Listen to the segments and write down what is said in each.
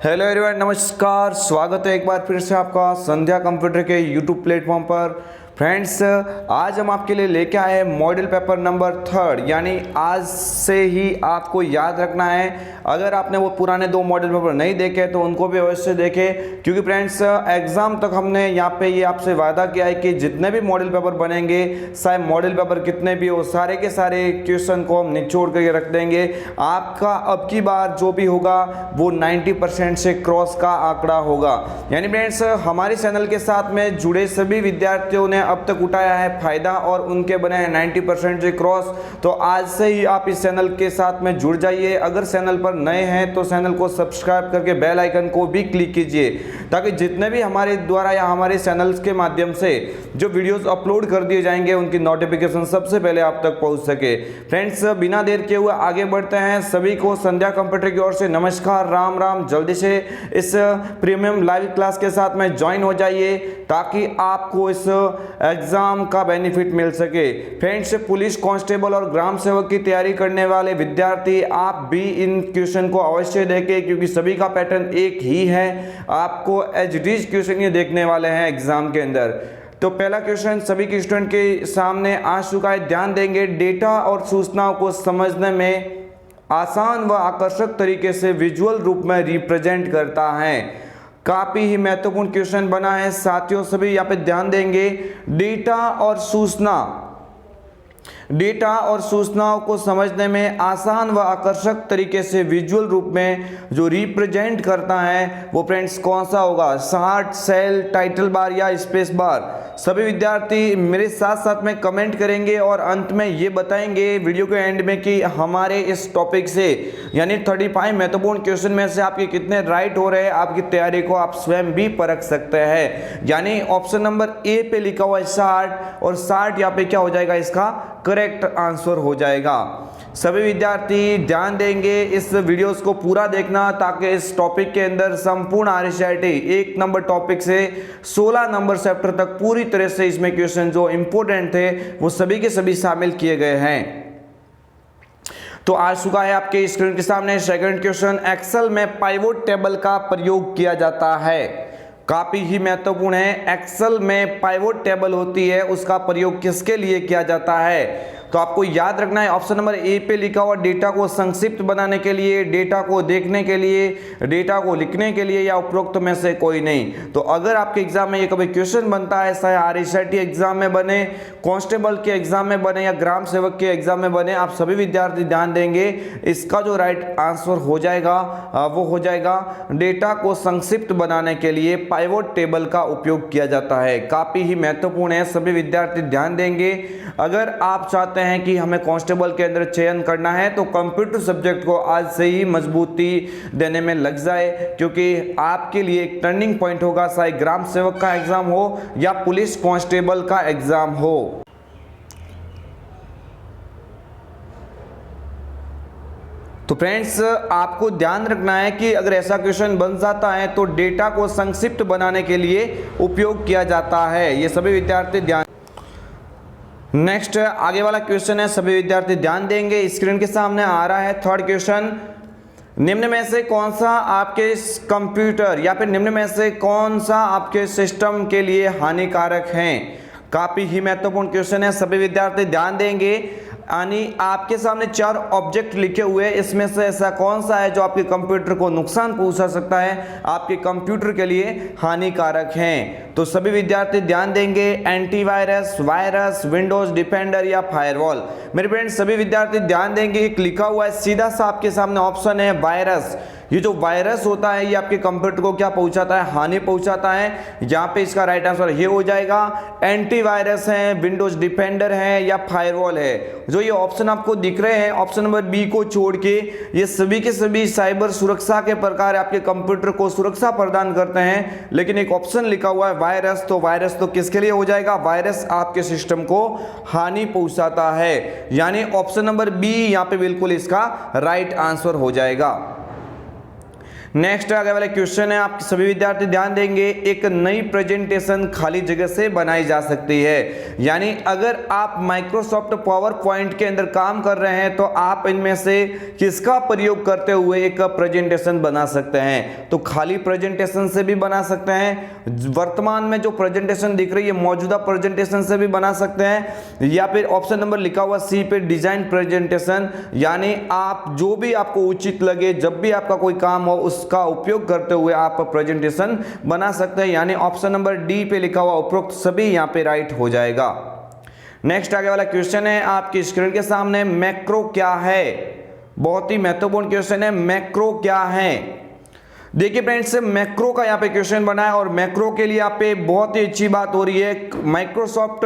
Hello everyone, नमस्कार। स्वागत है एक बार फिर से आपका संध्या कंप्यूटर के यूट्यूब प्लेटफॉर्म पर। फ्रेंड्स, आज हम आपके लिए लेके आए हैं मॉडल पेपर नंबर 3, यानी आज से ही आपको याद रखना है। अगर आपने वो पुराने 2 मॉडल पेपर नहीं देखे तो उनको भी अवश्य देखें, क्योंकि फ्रेंड्स एग्जाम तक हमने यहाँ पे ये आपसे वादा किया है कि जितने भी मॉडल पेपर बनेंगे, चाहे मॉडल पेपर कितने भी हो, सारे के सारे क्वेश्चन को हम निचोड़ करके रख देंगे। आपका अब की बार जो भी होगा वो 90% से क्रॉस का आंकड़ा होगा। यानी फ्रेंड्स, हमारे चैनल के साथ में जुड़े सभी विद्यार्थियों ने अब तक उठाया है फायदा और उनके बने हैं 90% से क्रॉस। तो आज से ही आप इस चैनल के साथ में जुड़ जाइए। अगर चैनल पर नए हैं तो चैनल को सब्सक्राइब करके बेल आइकन को भी क्लिक कीजिए, ताकि जितने भी हमारे द्वारा या हमारे चैनल्स के माध्यम से जो वीडियोस अपलोड कर दिए जाएंगे उनकी नोटिफिकेशन सबसे पहले आप तक पहुंच सके। फ्रेंड्स, बिना देर किए हुए आगे बढ़ते हैं। सभी को संध्या कंप्यूटर की ओर से नमस्कार, राम राम। जल्दी से इस प्रीमियम लाइव क्लास के साथ में ज्वाइन हो जाइए, ताकि आपको इस एग्जाम का बेनिफिट मिल सके। फ्रेंड्स, पुलिस कांस्टेबल और ग्राम सेवक की तैयारी करने वाले विद्यार्थी, आप भी इन क्वेश्चन को अवश्य देखें, क्योंकि सभी का पैटर्न एक ही है। आपको एचडीज क्वेश्चन ये देखने वाले हैं एग्जाम के अंदर। तो पहला क्वेश्चन सभी के स्टूडेंट के सामने आ चुका है, ध्यान देंगे। डेटा और सूचनाओं को समझने में आसान व आकर्षक तरीके से विजुअल रूप में रिप्रेजेंट करता है। काफी ही महत्वपूर्ण क्वेश्चन बना है साथियों, सभी यहाँ पे ध्यान देंगे। डेटा और सूचनाओं को समझने में आसान व आकर्षक तरीके से विजुअल रूप में जो रिप्रेजेंट करता है वो फ्रेंड्स कौन सा होगा? चार्ट, सेल, टाइटल बार या स्पेस बार? सभी विद्यार्थी मेरे साथ साथ में कमेंट करेंगे और अंत में ये बताएंगे वीडियो के एंड में कि हमारे इस टॉपिक से यानी 35 महत्वपूर्ण क्वेश्चन में से आपके कितने राइट हो रहे हैं। आपकी तैयारी को आप स्वयं भी परख सकते हैं। यानी ऑप्शन नंबर ए पे लिखा हुआ है 60, और 60 यहाँ पे क्या हो जाएगा? इसका करेक्ट आंसर हो जाएगा। सभी विद्यार्थी ध्यान देंगे, इस वीडियोस को पूरा देखना, ताकि इस टॉपिक के अंदर संपूर्ण आरसीईआरटी 1 नंबर टॉपिक से 16 नंबर चैप्टर तक पूरी तरह से इसमें क्वेश्चन जो इंपॉर्टेंट थे वो सभी के सभी शामिल किए गए हैं। तो आ चुका है आपके स्क्रीन के सामने सेकंड क्वेश्चन। एक्सेल में पाइवोट टेबल का प्रयोग किया जाता है। काफी ही महत्वपूर्ण है। एक्सेल में पाइवोट टेबल होती है, उसका प्रयोग किसके लिए किया जाता है? तो आपको याद रखना है, ऑप्शन नंबर ए पे लिखा हुआ डेटा को संक्षिप्त बनाने के लिए, डेटा को देखने के लिए, डेटा को लिखने के लिए, या उपरोक्त में से कोई नहीं। तो अगर आपके एग्जाम में ये कभी क्वेश्चन बनता है, चाहे आरसीईआरटी एग्जाम में बने, कांस्टेबल के एग्जाम में बने या ग्राम सेवक के एग्जाम में बने, आप सभी विद्यार्थी ध्यान देंगे। इसका जो राइट आंसर हो जाएगा वो हो जाएगा डेटा को संक्षिप्त बनाने के लिए पाइवोट टेबल का उपयोग किया जाता है। काफी ही महत्वपूर्ण है, सभी विद्यार्थी ध्यान देंगे। अगर आप चाहते हैं कि हमें कांस्टेबल के अंदर चयन करना है तो कंप्यूटर सब्जेक्ट को आज से ही मजबूती देने में लग जाए, क्योंकि आपके लिए एक टर्निंग पॉइंट होगा, चाहे ग्राम सेवक का एग्जाम हो या पुलिस कांस्टेबल का एग्जाम हो। तो फ्रेंड्स, आपको ध्यान रखना है कि अगर ऐसा क्वेश्चन बन जाता है तो डेटा को संक्षिप्त बनाने के लिए उपयोग किया जाता है। ये सभी विद्यार्थी ध्यान। नेक्स्ट आगे वाला क्वेश्चन है, सभी विद्यार्थी ध्यान देंगे। स्क्रीन के सामने आ रहा है थर्ड क्वेश्चन। निम्न में से कौन सा आपके कंप्यूटर या फिर निम्न में से कौन सा आपके सिस्टम के लिए हानिकारक है? काफी ही महत्वपूर्ण क्वेश्चन है, सभी विद्यार्थी ध्यान देंगे। यानी आपके सामने 4 ऑब्जेक्ट लिखे हुए हैं, इसमें से ऐसा कौन सा है जो आपके कंप्यूटर को नुकसान पहुंचा सकता है, आपके कंप्यूटर के लिए हानिकारक हैं? तो सभी विद्यार्थी ध्यान देंगे। एंटीवायरस, वायरस, विंडोज डिफेंडर या फायरवॉल? मेरे फ्रेंड्स, सभी विद्यार्थी ध्यान देंगे। एक लिखा हुआ है सीधा सा आपके सामने ऑप्शन है वायरस। ये जो वायरस होता है ये आपके कंप्यूटर को क्या पहुंचाता है? हानि पहुंचाता है। यहाँ पे इसका राइट आंसर ये हो जाएगा, एंटीवायरस है, विंडोज डिफेंडर है या फायरवॉल है। जो ये ऑप्शन आपको दिख रहे हैं, ऑप्शन नंबर बी को छोड़ के, ये सभी के सभी साइबर सुरक्षा के प्रकार आपके कंप्यूटर को सुरक्षा प्रदान करते हैं। लेकिन एक ऑप्शन लिखा हुआ है वायरस, तो वायरस तो किसके लिए हो जाएगा? वायरस आपके सिस्टम को हानि पहुंचाता है। यानी ऑप्शन नंबर बी यहाँ पे बिल्कुल इसका राइट आंसर हो जाएगा। नेक्स्ट आगे वाला क्वेश्चन है, आप सभी विद्यार्थी ध्यान देंगे, एक नई प्रेजेंटेशन खाली जगह से बनाई जा सकती है। यानी अगर आप माइक्रोसॉफ्ट पावर पॉइंट के अंदर काम कर रहे हैं तो आप इनमें से किसका प्रयोग करते हुए एक प्रेजेंटेशन बना सकते हैं? तो खाली प्रेजेंटेशन से भी बना सकते हैं, वर्तमान में जो प्रेजेंटेशन दिख रही है मौजूदा प्रेजेंटेशन से भी बना सकते हैं, या फिर ऑप्शन नंबर लिखा हुआ सी पे डिजाइन प्रेजेंटेशन, यानी आप जो भी आपको उचित लगे, जब भी आपका कोई काम हो उसका उपयोग करते हुए आप प्रेजेंटेशन बना सकते हैं। यानी ऑप्शन नंबर डी पे लिखा हुआ उपरोक्त सभी यहां पे राइट हो जाएगा। नेक्स्ट आगे वाला क्वेश्चन है आपकी स्क्रीन के सामने, मैक्रो क्या है? बहुत ही महत्वपूर्ण क्वेश्चन है, मैक्रो क्या है? देखिए फ्रेंड्स, मैक्रो का यहाँ पे क्वेश्चन बना है और मैक्रो के लिए यहाँ पे बहुत ही अच्छी बात हो रही है। माइक्रोसॉफ्ट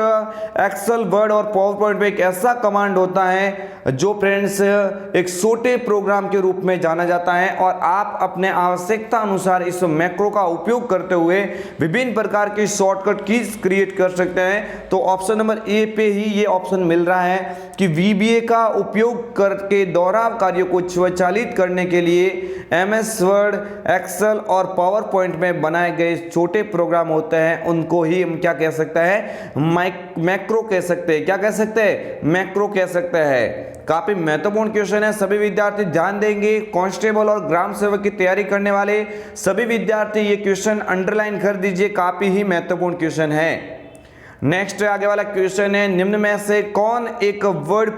एक्सेल, वर्ड और पावर पॉइंट में एक ऐसा कमांड होता है जो फ्रेंड्स एक छोटे प्रोग्राम के रूप में जाना जाता है और आप अपने आवश्यकता अनुसार इस मैक्रो का उपयोग करते हुए विभिन्न प्रकार की शॉर्टकट कीज क्रिएट कर सकते हैं। तो ऑप्शन नंबर ए पे ही ये ऑप्शन मिल रहा है कि VBA का उपयोग करके दोहराव कार्यों को स्वचालित करने के लिए MS वर्ड, एक्सेल और पावर पॉइंट में बनाए गए छोटे प्रोग्राम होते हैं, उनको ही हम क्या कह सकते हैं? मैक्रो कह सकते हैं। क्या कह सकते हैं? मैक्रो कह सकते हैं। काफी महत्वपूर्ण क्वेश्चन है, सभी विद्यार्थी ध्यान देंगे। कांस्टेबल और ग्राम सेवक की तैयारी करने वाले सभी विद्यार्थी ये क्वेश्चन अंडरलाइन कर दीजिए, काफी ही महत्वपूर्ण क्वेश्चन है। नेक्स्ट आगे वाला क्वेश्चन है, निम्न में से कौन एक वर्ड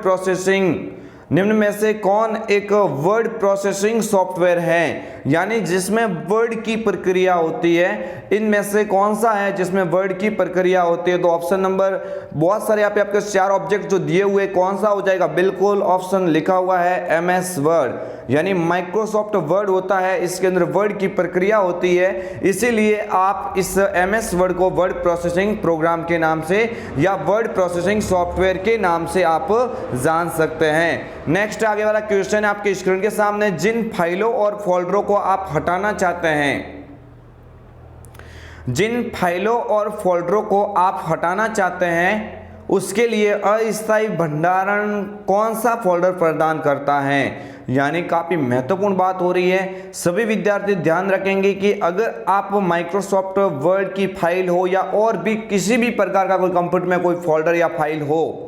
प्रोसेसिंग सॉफ्टवेयर है? यानी जिसमें वर्ड की प्रक्रिया होती है, इनमें से कौन सा है जिसमें वर्ड की प्रक्रिया होती है? तो ऑप्शन नंबर, बहुत सारे यहाँ पे आपके 4 ऑब्जेक्ट जो दिए हुए, कौन सा हो जाएगा? बिल्कुल ऑप्शन लिखा हुआ है MS वर्ड। यानी माइक्रोसॉफ्ट वर्ड होता है, इसके अंदर वर्ड की प्रक्रिया होती है, इसीलिए आप इस MS वर्ड को वर्ड प्रोसेसिंग प्रोग्राम के नाम से या वर्ड प्रोसेसिंग सॉफ्टवेयर के नाम से आप जान सकते हैं। नेक्स्ट आगे वाला क्वेश्चन है आपके स्क्रीन के सामने, जिन फाइलों और फोल्डरों को आप हटाना चाहते हैं, जिन फाइलों और फोल्डरों को आप हटाना चाहते हैं उसके लिए अस्थायी भंडारण कौन सा फोल्डर प्रदान करता है? यानी काफी महत्वपूर्ण बात हो रही है, सभी विद्यार्थी ध्यान रखेंगे कि अगर आप माइक्रोसॉफ्ट वर्ड की फाइल हो या और भी किसी भी प्रकार का कोई कंप्यूटर में कोई फोल्डर या फाइल हो,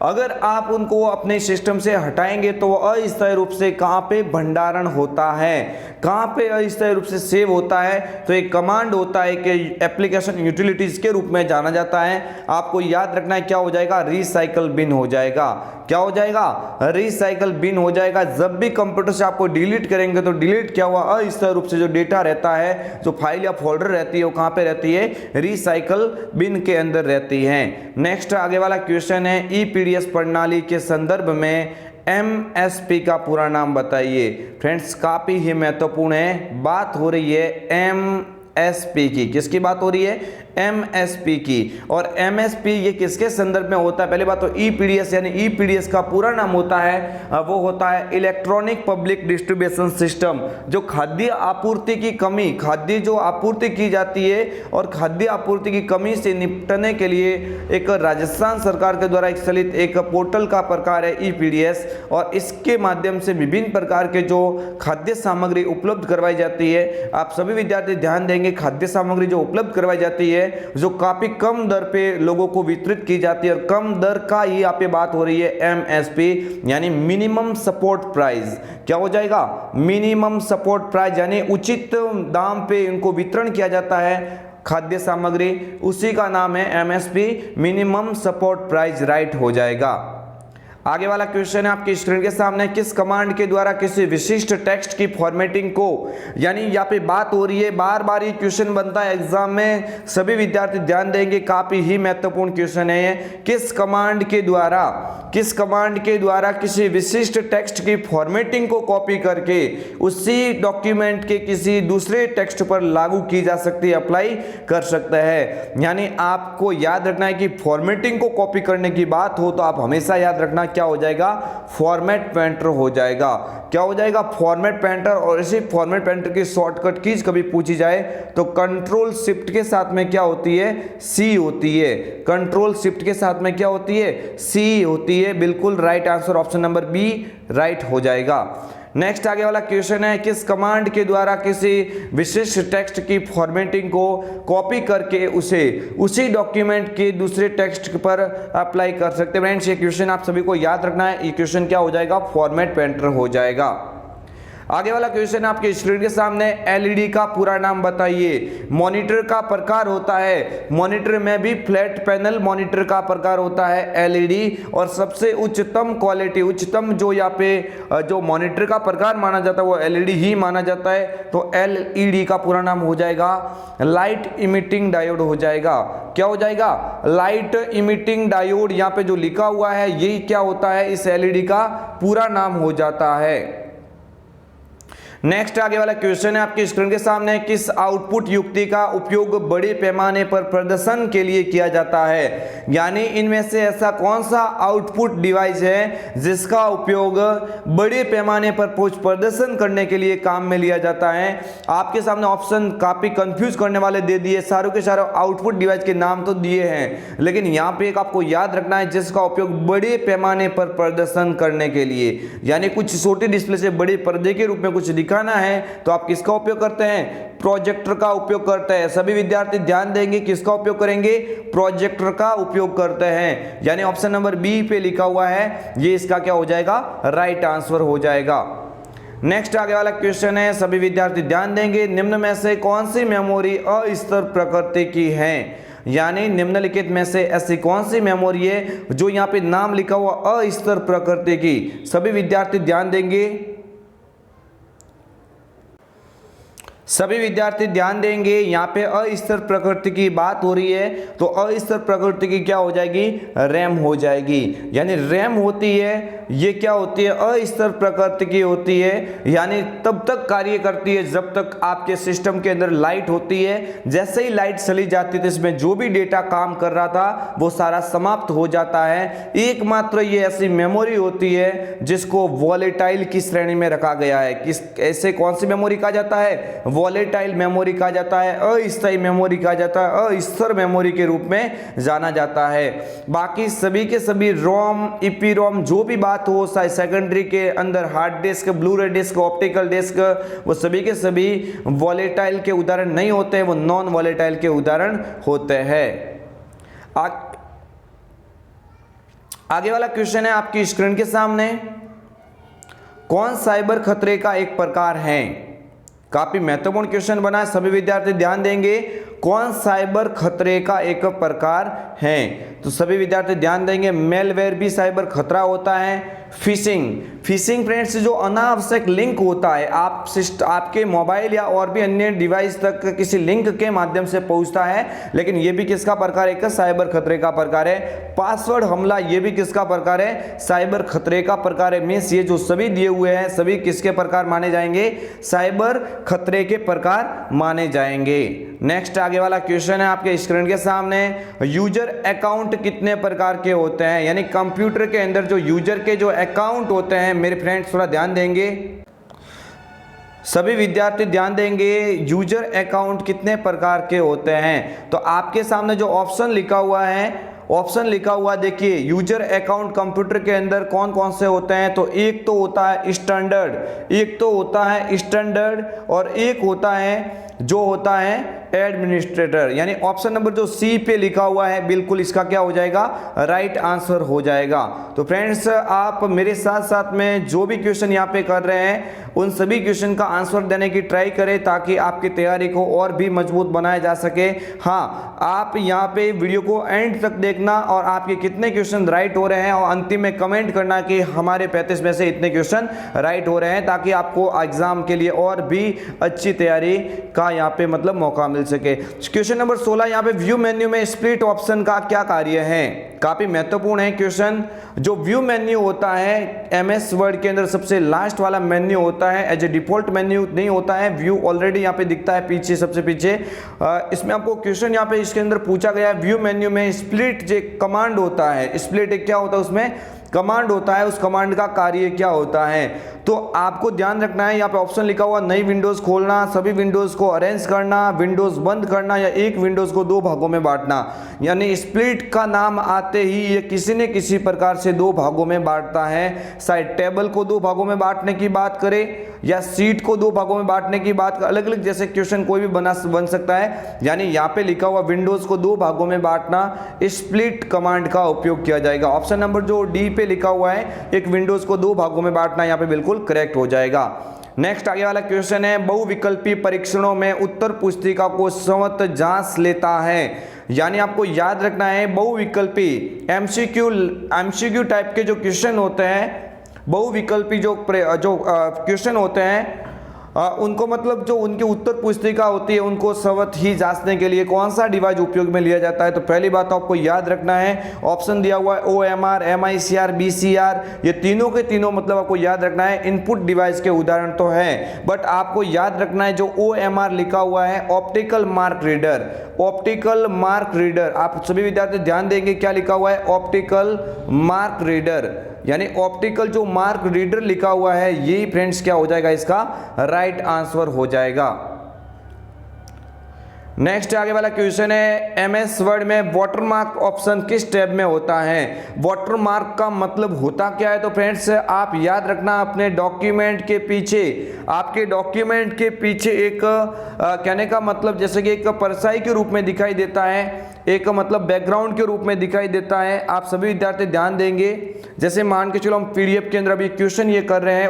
अगर आप उनको अपने सिस्टम से हटाएंगे तो अस्थायी रूप से कहाँ पे भंडारण होता है, कहाँ पे अस्थायी रूप से सेव होता है? तो एक कमांड होता है कि एप्लीकेशन यूटिलिटीज के रूप में जाना जाता है। आपको याद रखना है, क्या हो जाएगा? रिसाइकल बिन हो जाएगा। क्या हो जाएगा? रिसाइकल बिन हो जाएगा। जब भी कंप्यूटर से आपको डिलीट करेंगे तो डिलीट क्या हुआ? अस्थायी रूप से जो डेटा रहता है, जो फाइल या फोल्डर रहती है, वो कहाँ पे रहती है? रिसाइकल बिन के अंदर रहती है। नेक्स्ट आगे वाला क्वेश्चन है, EPDS प्रणाली के संदर्भ में MSP का पूरा नाम बताइए। फ्रेंड्स काफी ही महत्वपूर्ण है, बात हो रही है MSP की। किसकी बात हो रही है? MSP की। और MSP ये किसके संदर्भ में होता है? पहले बात तो EPDS, यानी EPDS का पूरा नाम होता है, वो होता है इलेक्ट्रॉनिक पब्लिक डिस्ट्रीब्यूशन सिस्टम। जो खाद्य आपूर्ति की कमी, खाद्य जो आपूर्ति की जाती है और खाद्य आपूर्ति की कमी से निपटने के लिए एक राजस्थान सरकार के द्वारा एक चलित एक पोर्टल का प्रकार है EPDS, और इसके माध्यम से विभिन्न प्रकार के जो खाद्य सामग्री उपलब्ध करवाई जाती है। आप सभी विद्यार्थी ध्यान देंगे, खाद्य सामग्री जो उपलब्ध करवाई जाती है जो काफी कम दर पे लोगों को वितरित की जाती है, और कम दर का ही यहाँ पे बात हो रही है MSP, यानी मिनिमम सपोर्ट प्राइस। क्या हो जाएगा? मिनिमम सपोर्ट प्राइस, यानी उचित दाम पे इनको वितरण किया जाता है खाद्य सामग्री, उसी का नाम है MSP, minimum support price, right हो जाएगा। आगे वाला क्वेश्चन है आपकी स्क्रीन के सामने, किस कमांड के द्वारा किसी विशिष्ट टेक्स्ट की फॉर्मेटिंग को, यानी यहाँ पे बात हो रही है, बार बार ये क्वेश्चन बनता है एग्जाम में, सभी विद्यार्थी ध्यान देंगे, काफी ही महत्वपूर्ण क्वेश्चन है। किस कमांड के द्वारा किसी विशिष्ट टेक्स्ट की फॉर्मेटिंग को कॉपी करके उसी डॉक्यूमेंट के किसी दूसरे टेक्स्ट पर लागू की जा सकती है, अप्लाई कर सकता है। यानी आपको याद रखना है कि फॉर्मेटिंग को कॉपी करने की बात हो तो आप हमेशा याद रखना क्या हो जाएगा? फॉर्मेट पेंटर हो जाएगा। क्या हो जाएगा? Format painter. और इसी फॉर्मेट पेंटर की शॉर्टकट कीज कभी पूछी जाए तो कंट्रोल शिफ्ट के साथ में क्या होती है? C होती है। कंट्रोल शिफ्ट के साथ में क्या होती है? C होती है। बिल्कुल right answer option number B right हो जाएगा। नेक्स्ट आगे वाला क्वेश्चन है, किस कमांड के द्वारा किसी विशिष्ट टेक्स्ट की फॉर्मेटिंग को कॉपी करके उसे उसी डॉक्यूमेंट के दूसरे टेक्स्ट पर अप्लाई कर सकते हैं। फ्रेंड्स ये क्वेश्चन आप सभी को याद रखना है। ये क्वेश्चन क्या हो जाएगा, फॉर्मेट पेंटर हो जाएगा। आगे वाला क्वेश्चन आपके स्क्रीन के सामने, एलईडी का पूरा नाम बताइए। मॉनिटर का प्रकार होता है, मॉनिटर में भी फ्लैट पैनल मॉनिटर का प्रकार होता है एलईडी, और सबसे उच्चतम क्वालिटी, उच्चतम जो यहाँ पे जो मॉनिटर का प्रकार माना जाता है वो एलईडी ही माना जाता है। तो एलईडी का पूरा नाम हो जाएगा लाइट इमिटिंग डायोड हो जाएगा। क्या हो जाएगा, लाइट इमिटिंग डायोड। यहाँ पे जो लिखा हुआ है यही क्या होता है, इस एलईडी का पूरा नाम हो जाता है। नेक्स्ट आगे वाला क्वेश्चन है आपकी स्क्रीन के सामने, किस आउटपुट युक्ति का उपयोग बड़े पैमाने पर प्रदर्शन के लिए किया जाता है। यानी इनमें से ऐसा कौन सा आउटपुट डिवाइस है जिसका उपयोग बड़े पैमाने पर प्रदर्शन करने के लिए काम में लिया जाता है। आपके सामने ऑप्शन काफी कंफ्यूज करने वाले दे दिए, सारों के सारे आउटपुट डिवाइस के नाम तो दिए हैं, लेकिन यहाँ पे एक आपको याद रखना है जिसका उपयोग बड़े पैमाने पर प्रदर्शन करने के लिए, यानी कुछ छोटे डिस्प्ले से बड़े पर्दे के रूप में कुछ दिखाना है तो आप किसका उपयोग करते हैं, प्रोजेक्टर का उपयोग करते हैं। सभी विद्यार्थी ध्यान देंगे, किसका उपयोग करेंगे, प्रोजेक्टर का उपयोग करते हैं। यानी ऑप्शन नंबर बी पे लिखा हुआ है, ये इसका क्या हो जाएगा, राइट आंसर हो जाएगा। नेक्स्ट आगे वाला क्वेश्चन है, सभी विद्यार्थी ध्यान देंगे, निम्न में से कौन सी मेमोरी अस्थिर प्रकृति की है। यानी निम्नलिखित में से ऐसी कौन सी मेमोरी है जो यहाँ पे नाम लिखा हुआ अस्थिर प्रकृति की। सभी विद्यार्थी ध्यान देंगे, सभी विद्यार्थी ध्यान देंगे, यहाँ पे अस्थिर प्रकृति की बात हो रही है तो अस्थिर प्रकृति की क्या हो जाएगी, रैम हो जाएगी। यानी रैम होती है, ये क्या होती है, अस्थिर प्रकृति की होती है, यानी तब तक कार्य करती है जब तक आपके सिस्टम के अंदर लाइट होती है। जैसे ही लाइट चली जाती है तो इसमें जो भी डेटा काम कर रहा था वो सारा समाप्त हो जाता है। एकमात्र ये ऐसी मेमोरी होती है जिसको वॉलेटाइल की श्रेणी में रखा गया है। किस ऐसे कौन सी मेमोरी कहा जाता है, वॉलेटाइल मेमोरी कहा जाता है, अस्थायी मेमोरी कहा जाता है, अस्थिर मेमोरी के रूप में जाना जाता है। बाकी सभी के सभी रोम, ईपीरोम, जो भी बात हो, सेकेंडरी के अंदर hard disk, blu ray disc, optical disc, वो सभी के सभी वॉलेटाइल के उदाहरण नहीं होते, वो नॉन वॉलेटाइल के उदाहरण होते हैं। आगे वाला क्वेश्चन है आपकी स्क्रीन के सामने, कौन साइबर खतरे का एक प्रकार है। काफी महत्वपूर्ण क्वेश्चन बना है, सभी विद्यार्थी ध्यान देंगे, कौन साइबर खतरे का एक प्रकार है। तो सभी विद्यार्थी ध्यान देंगे, मेलवेयर भी साइबर खतरा होता है। फिशिंग, फिशिंग फ्रेंड्स जो अनावश्यक लिंक होता है, आपके मोबाइल या और भी अन्य डिवाइस तक किसी लिंक के माध्यम से पहुंचता है, लेकिन ये भी किसका प्रकार है, एक साइबर खतरे का प्रकार है। पासवर्ड हमला, ये भी किसका प्रकार है, साइबर खतरे का प्रकार है। मींस ये जो सभी दिए हुए हैं सभी किसके प्रकार माने जाएंगे, साइबर खतरे के प्रकार माने जाएंगे। नेक्स्ट आगे वाला क्वेश्चन है आपके स्क्रीन के सामने, यूजर अकाउंट कितने प्रकार के होते हैं। यानी कंप्यूटर के अंदर जो यूजर के जो अकाउंट होते हैं, मेरे फ्रेंड्स थोड़ा ध्यान देंगे, सभी विद्यार्थी ध्यान देंगे, यूजर अकाउंट कितने प्रकार के होते हैं। तो आपके सामने जो ऑप्शन लिखा हुआ है, ऑप्शन लिखा हुआ देखिए, यूजर अकाउंट कंप्यूटर के अंदर कौन कौन से होते हैं। तो एक तो होता है स्टैंडर्ड, एक तो होता है स्टैंडर्ड, और एक होता है जो होता है एडमिनिस्ट्रेटर। यानी ऑप्शन नंबर जो सी पे लिखा हुआ है बिल्कुल इसका क्या हो जाएगा, राइट आंसर हो जाएगा। तो फ्रेंड्स आप मेरे साथ साथ में जो भी क्वेश्चन यहाँ पे कर रहे हैं उन सभी क्वेश्चन का आंसर देने की ट्राई करें ताकि आपकी तैयारी को और भी मजबूत बनाया जा सके। हाँ, आप यहाँ पे वीडियो को एंड तक देखना और आपके कितने क्वेश्चन राइट हो रहे हैं और अंतिम में कमेंट करना कि हमारे 35 में से इतने क्वेश्चन राइट हो रहे हैं, ताकि आपको एग्जाम के लिए और भी अच्छी तैयारी का यहाँ पे मतलब मौका मिल सके। क्वेश्चन नंबर 16 यहाँ पे व्यू मेन्यू में स्प्लिट ऑप्शन का क्या कार्य है। काफी महत्वपूर्ण है क्वेश्चन। जो व्यू मेन्यू होता है एमएस वर्ड के अंदर सबसे लास्ट वाला मेन्यू होता है, एज ए डिफॉल्ट मेन्यू नहीं होता है। व्यू ऑलरेडी यहाँ पे दिखता है पीछे, सबसे पीछे। इसमें आपको क्वेश्चन यहाँ पे इसके अंदर पूछा गया है, व्यू मेन्यू में स्प्लिट जो कमांड होता है, स्प्लिट क्या होता है, उसमें कमांड होता है, उस कमांड का कार्य क्या होता है। तो आपको ध्यान रखना है, यहाँ पे ऑप्शन लिखा हुआ नई विंडोज खोलना, सभी विंडोज को अरेंज करना, विंडोज बंद करना या एक विंडोज को दो भागों में बांटना। यानी स्प्लिट का नाम आते ही ये किसी न किसी प्रकार से दो भागों में बांटता है। शायद टेबल को दो भागों में बांटने की बात करे या सीट को दो भागों में बांटने की बात, अलग अलग जैसे क्वेश्चन कोई भी बन सकता है। यानी यहाँ पे लिखा हुआ विंडोज को दो भागों में बांटना, स्प्लिट कमांड का उपयोग किया जाएगा। ऑप्शन नंबर जो डी पे लिखा हुआ है, एक विंडोज को दो भागों में बांटना, यहाँ पे बिल्कुल करेक्ट हो जाएगा। नेक्स्ट आगे वाला क्वेश्चन है, बहुविकल्पी परीक्षणों में उत्तर पुस्तिका को स्वतः जांच लेता है। यानी आपको याद रखना है, बहुविकल्पी एमसीक्यू टाइप के जो क्वेश्चन होते हैं, बहुविकल्पी जो क्वेश्चन होते हैं उनको मतलब जो उनकी उत्तर पुस्तिका होती है उनको स्वतः ही जांचने के लिए कौन सा डिवाइस उपयोग में लिया जाता है। तो पहली बात आपको याद रखना है, ऑप्शन दिया हुआ है OMR, MICR, BCR, ये तीनों के तीनों मतलब आपको याद रखना है इनपुट डिवाइस के उदाहरण तो है, बट आपको याद रखना है जो OMR लिखा हुआ है optical mark reader, optical mark reader, आप सभी विद्यार्थी ध्यान देंगे क्या लिखा हुआ है, ऑप्टिकल मार्क रीडर, यानी ऑप्टिकल जो मार्क रीडर लिखा हुआ है यही फ्रेंड्स क्या हो जाएगा, इसका राइट आंसर हो जाएगा। नेक्स्ट आगे वाला क्वेश्चन है, MS वर्ड में वाटरमार्क ऑप्शन किस टैब में होता है। वाटरमार्क का मतलब होता क्या है, तो फ्रेंड्स आप याद रखना, अपने डॉक्यूमेंट के पीछे, आपके डॉक्यूमेंट के पीछे एक कहने का मतलब जैसे कि एक परछाई के रूप में दिखाई देता है, एक मतलब बैकग्राउंड के रूप में दिखाई देता है। आप सभी विद्यार्थी ध्यान देंगे, जैसे मान के चलो हम PDF के अंदर अभी क्वेश्चन ये कर रहे हैं,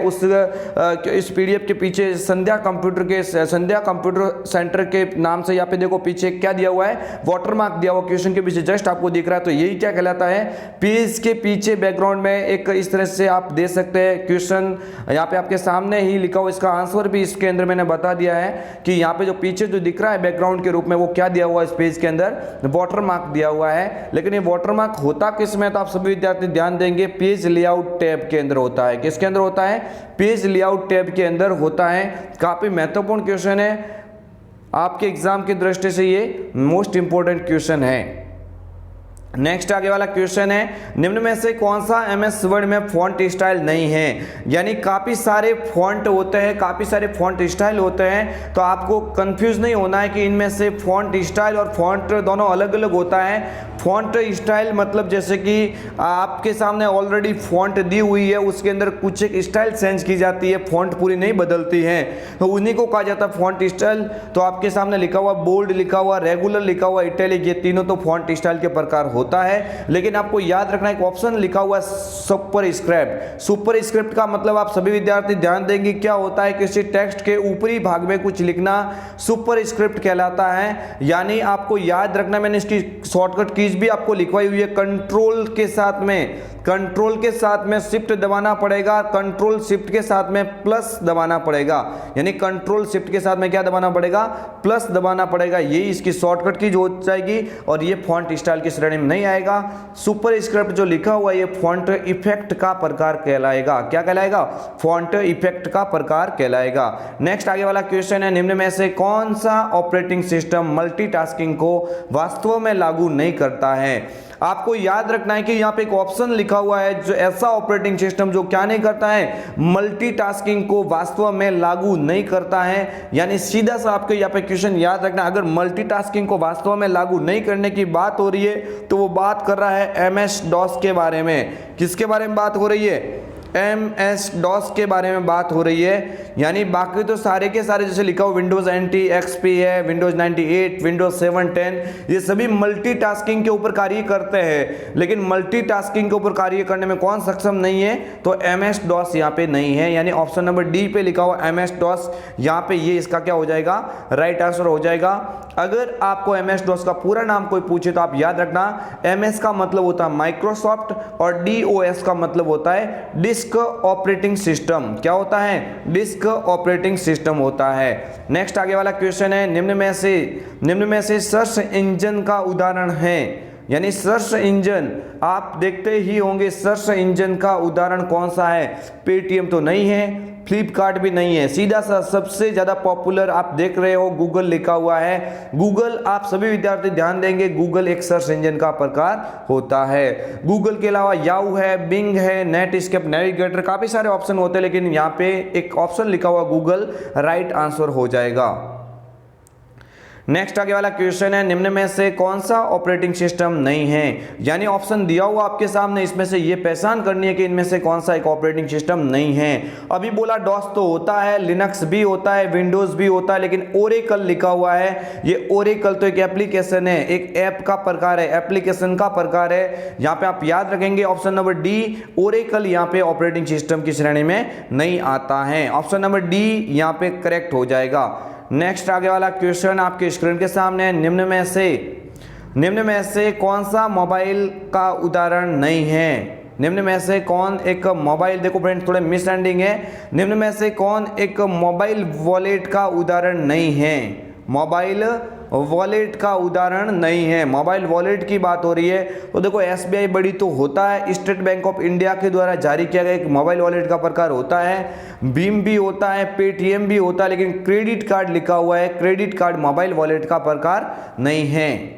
इस PDF के पीछे संध्या कंप्यूटर सेंटर के नाम से यहाँ पे देखो पीछे क्या दिया हुआ है, वाटरमार्क दिया हुआ क्वेश्चन के पीछे जस्ट आपको दिख रहा है। तो यही क्या कहलाता है, पेज के पीछे बैकग्राउंड में एक इस तरह से आप दे सकते हैं क्वेश्चन, यहाँ पे आपके सामने ही लिखा हुआ, इसका आंसर भी इसके अंदर मैंने बता दिया है कि यहाँ पे जो पीछे जो दिख रहा है बैकग्राउंड के रूप में वो क्या दिया हुआ है, इस पेज के अंदर वाटरमार्क दिया हुआ है। लेकिन ये वाटरमार्क होता किस में, तो आप सभी विद्यार्थी ध्यान देंगे, पेज लेआउट टैब के अंदर होता है। किसके अंदर होता है, पेज लेआउट टैब के अंदर होता है। काफी महत्वपूर्ण क्वेश्चन है, आपके एग्जाम की दृष्टि से ये मोस्ट इंपोर्टेंट क्वेश्चन है। नेक्स्ट आगे वाला क्वेश्चन है, निम्न में से कौन सा MS वर्ड में फॉन्ट स्टाइल नहीं है। यानी काफ़ी सारे फॉन्ट होते हैं, काफ़ी सारे फॉन्ट स्टाइल होते हैं, तो आपको कंफ्यूज नहीं होना है कि इनमें से फॉन्ट स्टाइल और फॉन्ट दोनों अलग अलग होता है। फॉन्ट स्टाइल मतलब जैसे कि आपके सामने ऑलरेडी फॉन्ट दी हुई है, उसके अंदर कुछ एक स्टाइल चेंज की जाती है, फॉन्ट पूरी नहीं बदलती है, तो उन्हीं को कहा जाता है फॉन्ट स्टाइल। तो आपके सामने लिखा हुआ बोल्ड लिखा हुआ, रेगुलर लिखा हुआ, इटैलिक, ये तीनों तो फॉन्ट स्टाइल के प्रकार होता है। लेकिन आपको याद रखना एक ऑप्शन लिखा हुआ सुपरस्क्रिप्ट। सुपरस्क्रिप्ट का मतलब आप सभी विद्यार्थी ध्यान देंगे क्या होता है, किसी टेक्स्ट के ऊपरी भाग में कुछ लिखना सुपरस्क्रिप्ट कहलाता है। यानी आपको याद रखना, मैंने इसकी शॉर्टकट कीज भी आपको लिखवाई हुई है, कंट्रोल के साथ में शिफ्ट दबाना पड़ेगा, कंट्रोल शिफ्ट के साथ में प्लस दबाना पड़ेगा, यानी कंट्रोल शिफ्ट के साथ में क्या दबाना पड़ेगा, प्लस दबाना पड़ेगा, यही इसकी शॉर्टकट कीज हो जाएगी और ये फॉन्ट स्टाइल की श्रेणी में नहीं आएगा। सुपरस्क्रिप्ट जो लिखा हुआ है ये फॉन्ट इफेक्ट का प्रकार कहलाएगा। क्या कहलाएगा, फॉन्ट इफेक्ट का प्रकार कहलाएगा। नेक्स्ट आगे वाला क्वेश्चन है, निम्न में से कौन सा ऑपरेटिंग सिस्टम मल्टीटास्किंग को वास्तव में लागू नहीं करता है। आपको याद रखना है कि यहाँ पे एक ऑप्शन लिखा हुआ है, जो ऐसा ऑपरेटिंग सिस्टम जो क्या नहीं करता है, मल्टीटास्किंग को वास्तव में लागू नहीं करता है। यानी सीधा सा आपको यहाँ पे क्वेश्चन याद रखना, अगर मल्टीटास्किंग को वास्तव में लागू नहीं करने की बात हो रही है तो वो बात कर रहा है MS-DOS के बारे में। किसके बारे में बात हो रही है, MS-DOS के बारे में बात हो रही है। यानी बाकी तो सारे के सारे जैसे लिखा हो विंडोज NT XP है, विंडोज 98, विंडोज 7 10, ये सभी मल्टीटास्किंग के ऊपर कार्य करते हैं। लेकिन मल्टीटास्किंग के ऊपर कार्य करने में कौन सक्षम नहीं है, तो MS-DOS यहाँ पे नहीं है। यानी ऑप्शन नंबर डी पे लिखा हुआ MS-DOS, यहाँ पे ये इसका क्या हो जाएगा, राइट आंसर हो जाएगा। अगर आपको MS-DOS का पूरा नाम कोई पूछे तो आप याद रखना, MS का मतलब होता है माइक्रोसॉफ्ट और DOS का मतलब होता है डिस्क ऑपरेटिंग सिस्टम। क्या होता है, डिस्क ऑपरेटिंग सिस्टम होता है। नेक्स्ट आगे वाला क्वेश्चन है, निम्न में से सर्च इंजन का उदाहरण है। यानी सर्च इंजन आप देखते ही होंगे, सर्च इंजन का उदाहरण कौन सा है, पेटीएम तो नहीं है, फ्लिपकार्ट भी नहीं है। सीधा सा सबसे ज़्यादा पॉपुलर आप देख रहे हो गूगल लिखा हुआ है। गूगल, आप सभी विद्यार्थी ध्यान देंगे, गूगल एक सर्च इंजन का प्रकार होता है। गूगल के अलावा याहू है, बिंग है, नेटस्केप, नेविगेटर, काफ़ी सारे ऑप्शन होते हैं, लेकिन यहाँ पे एक ऑप्शन लिखा हुआ गूगल राइट आंसर हो जाएगा। नेक्स्ट आगे वाला क्वेश्चन है, निम्न में से कौन सा ऑपरेटिंग सिस्टम नहीं है? यानी ऑप्शन दिया हुआ आपके सामने, इसमें से ये पहचान करनी है कि इनमें से कौन सा एक ऑपरेटिंग सिस्टम नहीं है। अभी बोला डॉस तो होता है, लिनक्स भी होता है, विंडोज भी होता है, लेकिन ओरेकल लिखा हुआ है। ये ओरेकल तो एक एप्लीकेशन है, एक ऐप का प्रकार है, एप्लीकेशन का प्रकार है। यहाँ पे आप याद रखेंगे ऑप्शन नंबर डी, ओरेकल यहाँ पे ऑपरेटिंग सिस्टम की श्रेणी में नहीं आता है। ऑप्शन नंबर डी यहाँ पे करेक्ट हो जाएगा। नेक्स्ट आगे वाला क्वेश्चन आपके स्क्रीन के सामने, निम्न में से कौन सा मोबाइल का उदाहरण नहीं है? निम्न में से कौन एक मोबाइल, देखो फ्रेंड्स थोड़े मिसअंडरस्टैंडिंग है, निम्न में से कौन एक मोबाइल वॉलेट का उदाहरण नहीं है? मोबाइल वॉलेट का उदाहरण नहीं है। मोबाइल वॉलेट की बात हो रही है तो देखो एसबीआई बड़ी तो होता है, स्टेट बैंक ऑफ इंडिया के द्वारा जारी किया गया एक मोबाइल वॉलेट का प्रकार होता है, भीम भी होता है, पेटीएम भी होता है, लेकिन क्रेडिट कार्ड लिखा हुआ है, क्रेडिट कार्ड मोबाइल वॉलेट का प्रकार नहीं है।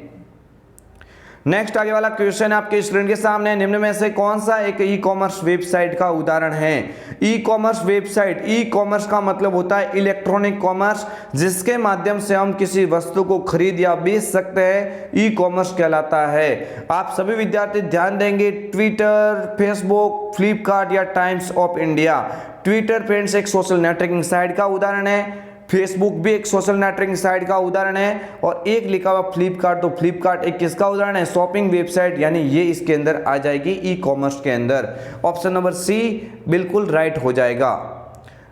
नेक्स्ट आगे वाला क्वेश्चन आपके स्क्रीन के सामने, निम्न में से कौन सा एक ई कॉमर्स वेबसाइट का उदाहरण है? E commerce website, e commerce का मतलब होता है इलेक्ट्रॉनिक कॉमर्स, जिसके माध्यम से हम किसी वस्तु को खरीद या बेच सकते हैं, ई कॉमर्स कहलाता है। आप सभी विद्यार्थी ध्यान देंगे, ट्विटर, फेसबुक, फ्लिपकार्ट या times of India. Twitter friends एक सोशल नेटवर्किंग साइट का उदाहरण है, फेसबुक भी एक सोशल नेटवर्किंग साइट का उदाहरण है, और एक लिखा हुआ फ्लिपकार्ट, तो फ्लिपकार्ट एक किसका उदाहरण है? शॉपिंग वेबसाइट, यानी ये इसके अंदर आ जाएगी ई कॉमर्स के अंदर। ऑप्शन नंबर सी बिल्कुल राइट हो जाएगा।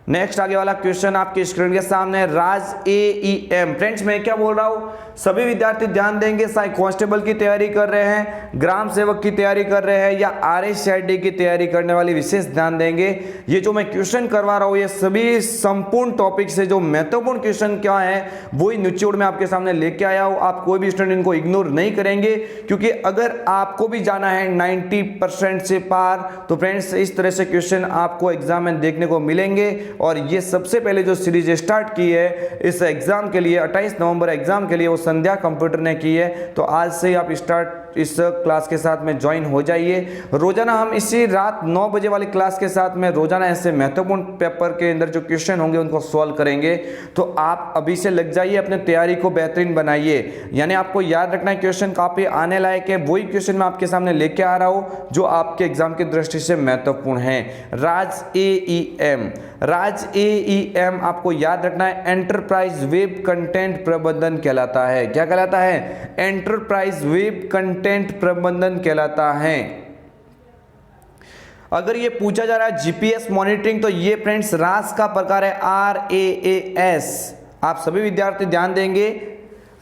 नेक्स्ट आगे वाला क्वेश्चन आपके स्क्रीन के सामने, राज एईएम। फ्रेंड्स मैं क्या बोल रहा हूँ, सभी विद्यार्थी ध्यान देंगे, चाहे कांस्टेबल की तैयारी कर रहे हैं, ग्राम सेवक की तैयारी कर रहे हैं या आरएसआईडी की तैयारी करने वाले विशेष ध्यान देंगे। ये जो मैं क्वेश्चन करवा रहा हूँ ये सभी संपूर्ण टॉपिक से जो महत्वपूर्ण क्वेश्चन क्या है वही निचोड़ में आपके सामने लेके आया हूँ। आप कोई भी स्टूडेंट इनको इग्नोर नहीं करेंगे, क्योंकि अगर आपको भी जाना है 90% से पार, तो फ्रेंड्स इस तरह से क्वेश्चन आपको एग्जाम में देखने को मिलेंगे। और ये सबसे पहले जो सीरीज स्टार्ट की है इस एग्जाम के लिए, 28 नवंबर एग्जाम के लिए, वो संध्या कंप्यूटर ने की है। तो आज से आप इस क्लास के साथ में ज्वाइन हो जाइए। रोजाना हम इसी रात 9 बजे वाली क्लास के साथ में रोजाना ऐसे महत्वपूर्ण पेपर के अंदर जो क्वेश्चन होंगे उनको सॉल्व करेंगे। तो आप अभी से लग जाइए, अपने तैयारी को बेहतरीन बनाइए। यानी आपको याद रखना है क्वेश्चन काफी आने लायक है, वही क्वेश्चन मैं आपके सामने लेके आ रहा हूं जो आपके एग्जाम की दृष्टि से महत्वपूर्ण है। राज एईएम आपको याद रखना है, एंटरप्राइज वेब कंटेंट प्रबंधन कहलाता है। क्या कहलाता है? एंटरप्राइज वेब कंटेंट प्रबंधन कहलाता है। अगर ये पूछा जा रहा है जीपीएस मॉनिटरिंग, तो ये फ्रेंड्स रास का प्रकार है, RAAS। आप सभी विद्यार्थी ध्यान देंगे,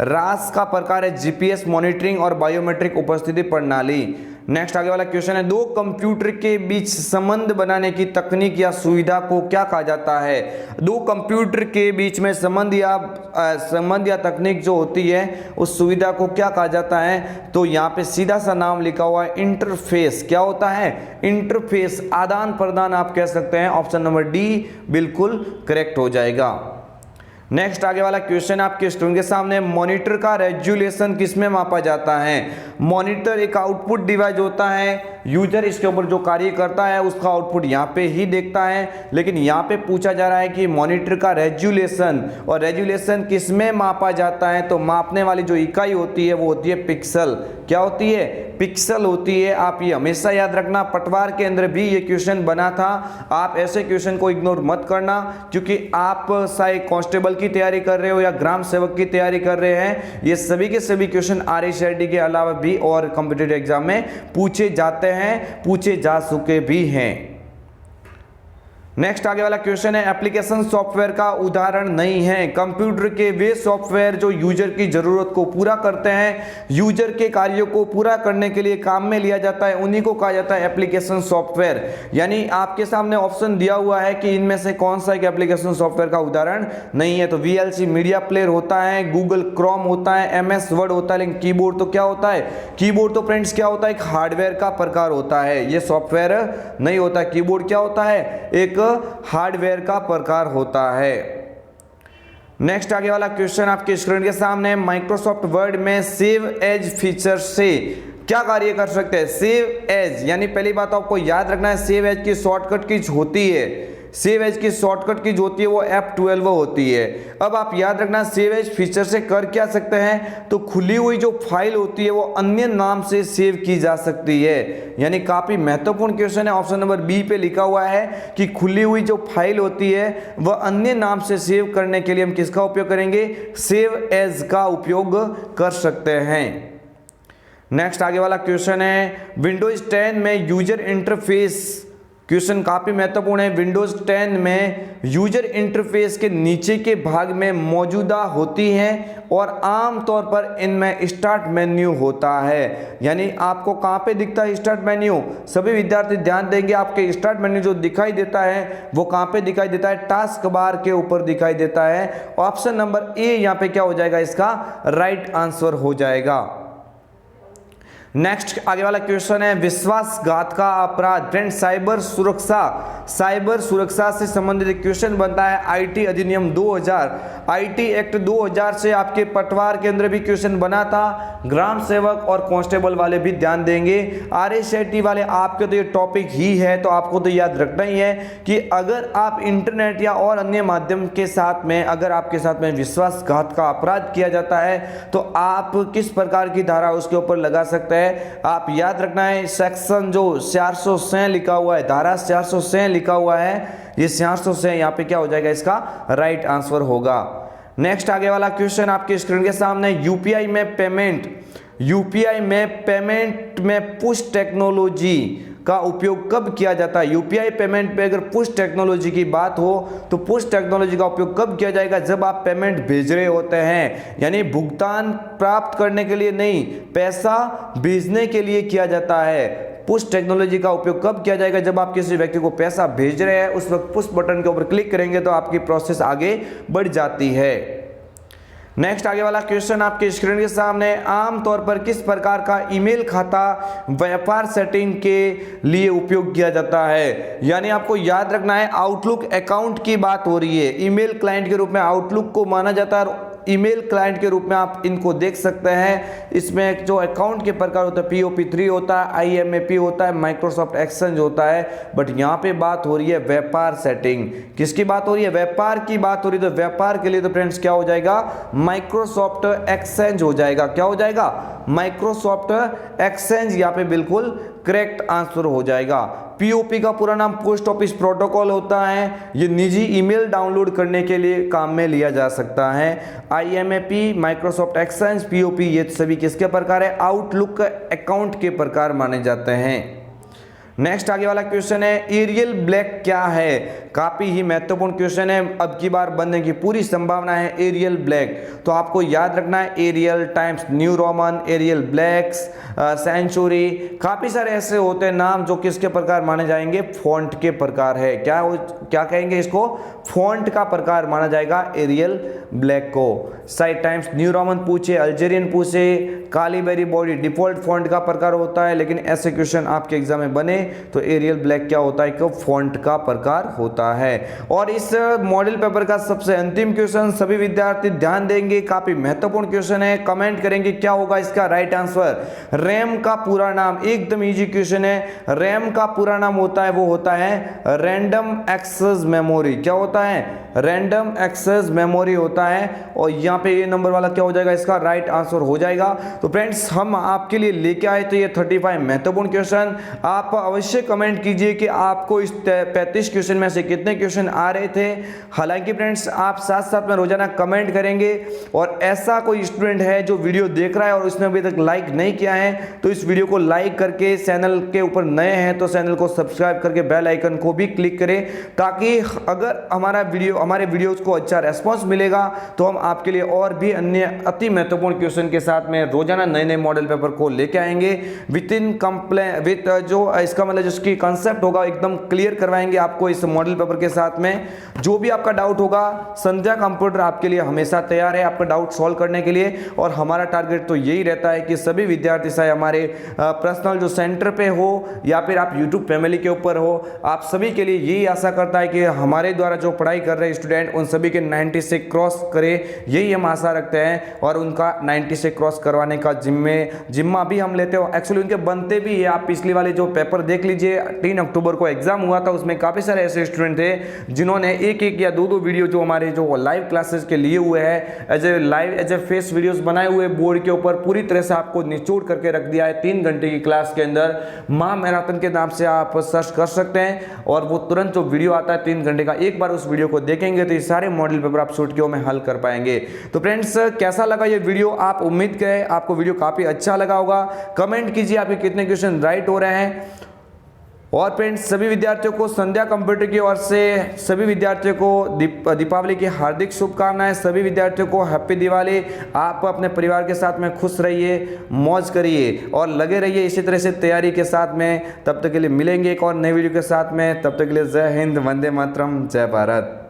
रास का प्रकार है जीपीएस मॉनिटरिंग और बायोमेट्रिक उपस्थिति प्रणाली। नेक्स्ट आगे वाला क्वेश्चन है, दो कंप्यूटर के बीच संबंध बनाने की तकनीक या सुविधा को क्या कहा जाता है? दो कंप्यूटर के बीच में संबंध या तकनीक जो होती है उस सुविधा को क्या कहा जाता है? तो यहाँ पे सीधा सा नाम लिखा हुआ है इंटरफेस। क्या होता है? इंटरफेस, आदान प्रदान आप कह सकते हैं। ऑप्शन नंबर डी बिल्कुल करेक्ट हो जाएगा। नेक्स्ट आगे वाला क्वेश्चन आपके स्क्रीन के सामने, मॉनिटर का रेजोल्यूशन किसमें मापा जाता है? मॉनिटर एक आउटपुट डिवाइस होता है, यूजर इसके ऊपर जो कार्य करता है उसका आउटपुट यहाँ पे ही देखता है, लेकिन यहाँ पे पूछा जा रहा है कि मॉनिटर का रेजोल्यूशन, और रेजोल्यूशन किसमें मापा जाता है? तो मापने वाली जो इकाई होती है वो होती है पिक्सल। क्या होती है? पिक्सल होती है। आप ये हमेशा याद रखना, पटवार के अंदर भी ये क्वेश्चन बना था। आप ऐसे क्वेश्चन को इग्नोर मत करना, क्योंकि आप चाहे कांस्टेबल की तैयारी कर रहे हो या ग्राम सेवक की तैयारी कर रहे हैं, ये सभी के सभी क्वेश्चन आरएसआईडी के अलावा भी और कॉम्पिटिटिव एग्जाम में पूछे जाते हैं, पूछे जा चुके भी हैं। नेक्स्ट आगे वाला क्वेश्चन है, एप्लीकेशन सॉफ्टवेयर का उदाहरण नहीं है। कंप्यूटर के वे सॉफ्टवेयर जो यूजर की जरूरत को पूरा करते हैं, यूजर के कार्यों को पूरा करने के लिए काम में लिया जाता है, उन्हीं को कहा जाता है एप्लीकेशन सॉफ्टवेयर। यानी आपके सामने ऑप्शन दिया हुआ है कि इनमें से कौन सा एक एप्लीकेशन सॉफ्टवेयर का उदाहरण नहीं है। तो VLC मीडिया प्लेयर होता है, गूगल क्रोम होता है, MS वर्ड होता है, लेकिन कीबोर्ड तो क्या होता है? कीबोर्ड तो फ्रेंड्स क्या होता है? एक हार्डवेयर का प्रकार होता है, ये सॉफ्टवेयर नहीं होता। कीबोर्ड क्या होता है? एक हार्डवेयर का प्रकार होता है। नेक्स्ट आगे वाला क्वेश्चन आपके स्क्रीन के सामने, माइक्रोसॉफ्ट वर्ड में सेव एज फीचर से क्या कार्य कर सकते हैं। सेव एज यानी पहली बात आपको याद रखना है, सेव एज की शॉर्टकट की होती है, सेव एज की शॉर्टकट की जो होती है वो F12 होती है। अब आप याद रखना सेव एज फीचर से कर क्या सकते हैं, तो खुली हुई जो फाइल होती है वो अन्य नाम से सेव की जा सकती है। यानी काफी महत्वपूर्ण क्वेश्चन है, ऑप्शन नंबर बी पे लिखा हुआ है कि खुली हुई जो फाइल होती है वह अन्य नाम से सेव करने के लिए हम किसका उपयोग करेंगे, सेव एज का उपयोग कर सकते हैं। नेक्स्ट आगे वाला क्वेश्चन है, विंडोज 10 में यूजर इंटरफेस, क्वेश्चन काफी महत्वपूर्ण है। विंडोज 10 में यूजर इंटरफेस के नीचे के भाग में मौजूदा होती हैं और आमतौर पर इनमें स्टार्ट मेन्यू होता है। यानी आपको कहां पे दिखता है स्टार्ट मेन्यू, सभी विद्यार्थी ध्यान देंगे, आपके स्टार्ट मेन्यू जो दिखाई देता है वो कहां पे दिखाई देता है, टास्क बार के ऊपर दिखाई देता है। ऑप्शन नंबर ए यहां पे क्या हो जाएगा, इसका राइट आंसर हो जाएगा। नेक्स्ट आगे वाला क्वेश्चन है, विश्वासघात का अपराध। फ्रेंड साइबर सुरक्षा से संबंधित क्वेश्चन बनता है आईटी अधिनियम 2000, आईटी एक्ट 2000 से आपके पटवार के अंदर भी क्वेश्चन बना था, ग्राम सेवक और कांस्टेबल वाले भी ध्यान देंगे। आरएसआईटी वाले आपके तो ये टॉपिक ही है, तो आपको तो याद रखना ही है कि अगर आप इंटरनेट या और अन्य माध्यम के साथ में अगर आपके साथ में विश्वासघात का अपराध किया जाता है तो आप किस प्रकार की धारा उसके ऊपर लगा सकते हैं। आप याद रखना है सेक्शन जो 406 लिखा हुआ है, धारा 406 लिखा हुआ है, ये 406 यहाँ पे क्या हो जाएगा, इसका राइट आंसर होगा। नेक्स्ट आगे वाला क्वेश्चन आपके स्क्रीन के सामने, यूपीआई में पेमेंट में पुश टेक्नोलॉजी का उपयोग कब किया जाता है। यूपीआई पेमेंट पे अगर पुश टेक्नोलॉजी की बात हो तो पुश टेक्नोलॉजी का उपयोग कब किया जाएगा, जब आप पेमेंट भेज रहे होते हैं, यानी भुगतान प्राप्त करने के लिए नहीं, पैसा भेजने के लिए किया जाता है। पुश टेक्नोलॉजी का उपयोग कब किया जाएगा, जब आप किसी व्यक्ति को पैसा भेज रहे हैं, उस वक्त पुश बटन के ऊपर क्लिक करेंगे तो आपकी प्रोसेस आगे बढ़ जाती है। नेक्स्ट आगे वाला क्वेश्चन आपके स्क्रीन के सामने, आमतौर पर किस प्रकार का ईमेल खाता व्यापार सेटिंग के लिए उपयोग किया जाता है। यानी आपको याद रखना है आउटलुक अकाउंट की बात हो रही है, ईमेल क्लाइंट के रूप में आउटलुक को माना जाता है, ईमेल क्लाइंट के रूप में आप इनको देख सकते हैं। इसमें जो अकाउंट के प्रकार होता है POP3 होता है, IMAP होता है, माइक्रोसॉफ्ट एक्सचेंज होता है, बट यहाँ पे बात हो रही है व्यापार सेटिंग। किसकी बात हो रही है, व्यापार की बात हो रही है, तो व्यापार के लिए तो फ्रेंड्स क्या हो जाएगा, माइक्रोसॉफ्ट एक्सचेंज हो जाएगा। क्या हो जाएगा, माइक्रोसॉफ्ट एक्सचेंज, यहाँ पे बिल्कुल करेक्ट आंसर हो जाएगा। POP का पूरा नाम पोस्ट ऑफिस प्रोटोकॉल होता है, ये निजी ईमेल डाउनलोड करने के लिए काम में लिया जा सकता है। IMAP, माइक्रोसॉफ्ट एक्सचेंज, POP ये सभी किसके प्रकार है, आउटलुक अकाउंट के प्रकार माने जाते हैं। नेक्स्ट आगे वाला क्वेश्चन है, एरियल ब्लैक क्या है। काफी ही महत्वपूर्ण क्वेश्चन है, अब की बार बनने की पूरी संभावना है एरियल ब्लैक। तो आपको याद रखना है Arial, Times New Roman, Arial Blacks, Century, काफी सारे ऐसे होते हैं नाम जो किसके प्रकार माने जाएंगे, फॉन्ट के प्रकार है। क्या कहेंगे इसको, फॉन्ट का प्रकार माना जाएगा एरियल ब्लैक को। साइड टाइम्स न्यू रोमन पूछे, अल्जेरियन पूछे, कालीबेरी बॉडी डिफॉल्ट फॉन्ट का प्रकार होता है, लेकिन ऐसे क्वेश्चन आपके एग्जाम में बने तो एरियल ब्लैक क्या होता है, कि फॉन्ट का प्रकार होता है। और इस मॉडल पेपर का सबसे अंतिम क्वेश्चन सभी विद्यार्थी ध्यान देंगे, काफी महत्वपूर्ण क्वेश्चन है, कमेंट करेंगे क्या होगा इसका राइट आंसर। रैम का पूरा नाम, एकदम इजी क्वेश्चन है, रैम का पूरा नाम होता है, वो होता है रैंडम एक्सेस मेमोरी। क्या होता है, रैंडम एक्सेस मेमोरी होता है। और यहाँ पे ये नंबर वाला क्या हो जाएगा, इसका राइट आंसर हो जाएगा। तो फ्रेंड्स हम आपके लिए लेके आए थे ये 35 महत्वपूर्ण क्वेश्चन। आप अवश्य कमेंट कीजिए कि आपको इस 35 क्वेश्चन में से कितने क्वेश्चन आ रहे थे। हालांकि फ्रेंड्स आप साथ साथ में रोजाना कमेंट करेंगे, और ऐसा कोई स्टूडेंट है जो वीडियो देख रहा है और उसने अभी तक लाइक नहीं किया है तो इस वीडियो को लाइक करके, चैनल के ऊपर नए हैं तो चैनल को सब्सक्राइब करके बेल आइकन को भी क्लिक करें, ताकि अगर हमारे वीडियोस को अच्छा रेस्पॉन्स मिलेगा तो हम आपके लिए और भी अन्य अति महत्वपूर्ण क्वेश्चन के साथ में रोज रोजाना नए नए मॉडल पेपर को लेके आएंगे विथ जो इसका मतलब जिसकी कंसेप्ट होगा एकदम क्लियर करवाएंगे आपको इस मॉडल पेपर के साथ में। जो भी आपका डाउट होगा संध्या कंप्यूटर आपके लिए हमेशा तैयार है आपका डाउट सॉल्व करने के लिए। और हमारा टारगेट तो यही रहता है कि सभी विद्यार्थी चाहे हमारे पर्सनल जो सेंटर पे हो या फिर आप यूट्यूब फैमिली के ऊपर हो, आप सभी के लिए यही आशा करता है कि हमारे द्वारा जो पढ़ाई कर रहे स्टूडेंट उन सभी के 90 से क्रॉस करे, यही हम आशा रखते हैं। और उनका 90 से क्रॉस करवाने का जिम्मा भी हम लेते हो। एक्चुअली उनके बनते भी है। आप पिछली वाले जो पेपर देख लीजिए, 3 अक्टूबर को एग्जाम हुआ था, उसमें काफी सारे ऐसे स्टूडेंट थे जिन्होंने एक या दो वीडियो जो हमारे जो लाइव क्लासेस के लिए हुए हैं एज ए फेस वीडियोस बनाए हुए बोर्ड के ऊपर पूरी तरह से आपको निचोड़ करके रख दिया है 3 घंटे की क्लास के अंदर। मां मैराथन के नाम से आप सर्च कर सकते हैं और वो तुरंत जो वीडियो आता है 3 घंटे का, एक बार उस वीडियो को देखेंगे तो ये सारे मॉडल पेपर आप चुटकियों में हल कर पाएंगे। तो फ्रेंड्स कैसा लगा ये वीडियो, आप उम्मीद करें आपको वीडियो काफी अच्छा लगा होगा। कमेंट कीजिए आपके कितने क्वेश्चन राइट हो रहे हैं। और फ्रेंड्स सभी विद्यार्थियों को संध्या कंप्यूटर की ओर से सभी विद्यार्थियों को दीपावली की हार्दिक शुभकामनाएं। सभी विद्यार्थियों को हैप्पी दिवाली। आप अपने परिवार के साथ में खुश रहिए, मौज करिए और लगे रहिए इसी तरह से तैयारी के साथ में। तब तक के लिए मिलेंगे एक और नई वीडियो के साथ में। तब तक के लिए जय हिंद, वंदे मातरम, जय भारत।